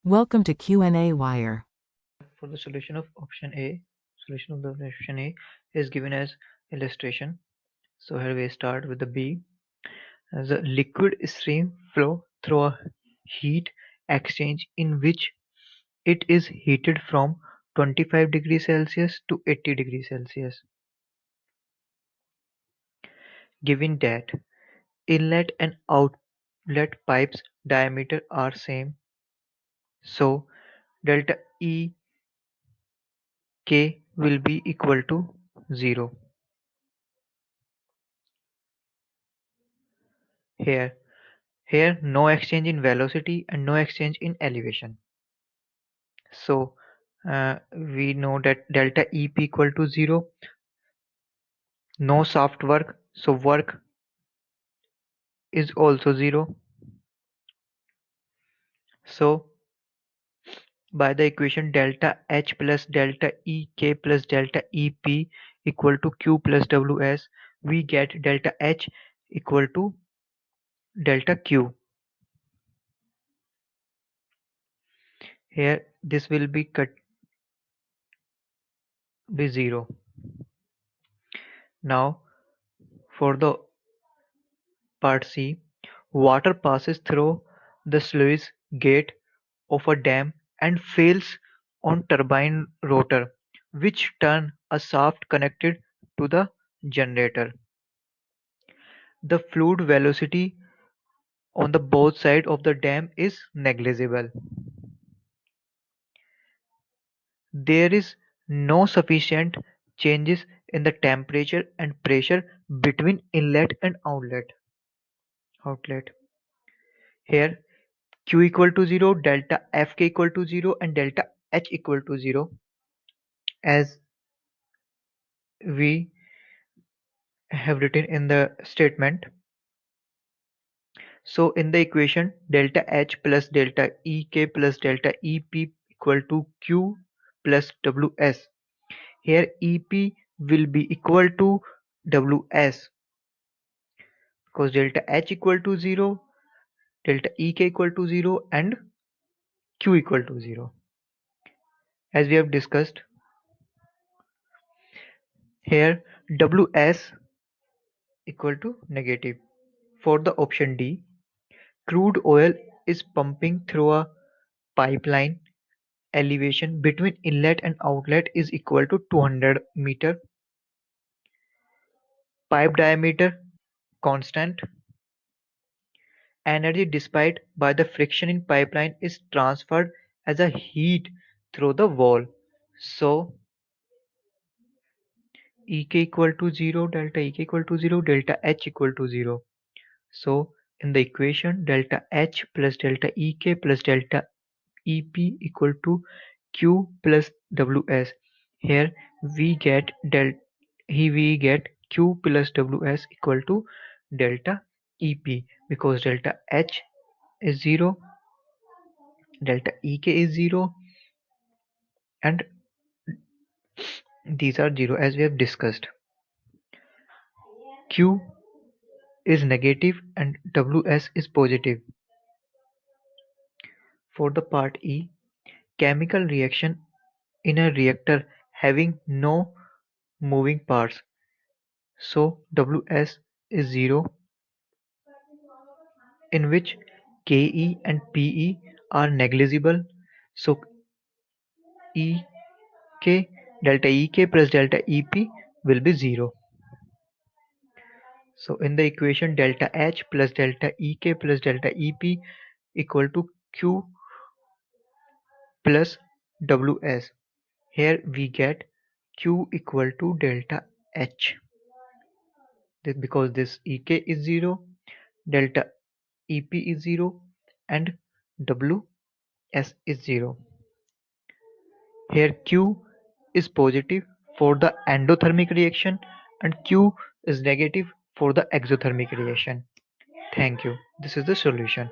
Welcome to Q&A Wire. For the solution of the option A is given as illustration. So here we start with the B. As a liquid stream flow through a heat exchange in which it is heated from 25 degrees Celsius to 80 degrees Celsius. Given that inlet and outlet pipes diameter are same, so delta E K will be equal to 0. Here, no exchange in velocity and no exchange in elevation. So we know that delta EP equal to 0, no shaft work, so work is also 0. So by the equation delta H plus delta EK plus delta EP equal to Q plus WS, we get delta H equal to delta Q. Here this will be 0. Now for the part C, water passes through the sluice gate of a dam and fails on turbine rotor, which turn a shaft connected to the generator. The fluid velocity on the both sides of the dam is negligible. There is no sufficient changes in the temperature and pressure between inlet and outlet. Here Q equal to 0, delta Fk equal to 0 and delta H equal to 0, as we have written in the statement. So in the equation delta H plus delta Ek plus delta Ep equal to Q plus Ws. Here Ep will be equal to Ws because delta H equal to 0, delta Ek equal to 0 and Q equal to 0. As we have discussed, here Ws equal to negative. For the option D, crude oil is pumping through a pipeline. Elevation between inlet and outlet is equal to 200 meter. Pipe diameter constant. Energy displayed by the friction in pipeline is transferred as a heat through the wall. So Ek equal to 0, delta Ek equal to 0, delta H equal to 0. So in the equation delta H plus delta Ek plus delta Ep equal to Q plus Ws. Here we get Q plus Ws equal to delta Ep because delta H is 0, delta Ek is 0 and these are 0 as we have discussed. Q is negative and Ws is positive. For the part E, chemical reaction in a reactor having no moving parts. So Ws is 0, in which Ke and Pe are negligible. So delta Ek plus delta Ep will be 0. So in the equation delta H plus delta Ek plus delta Ep equal to Q plus Ws. Here we get Q equal to delta H. Because this Ek is 0, delta Ep is 0 and Ws is 0. Here Q is positive for the endothermic reaction and Q is negative for the exothermic reaction. Thank you. This is the solution.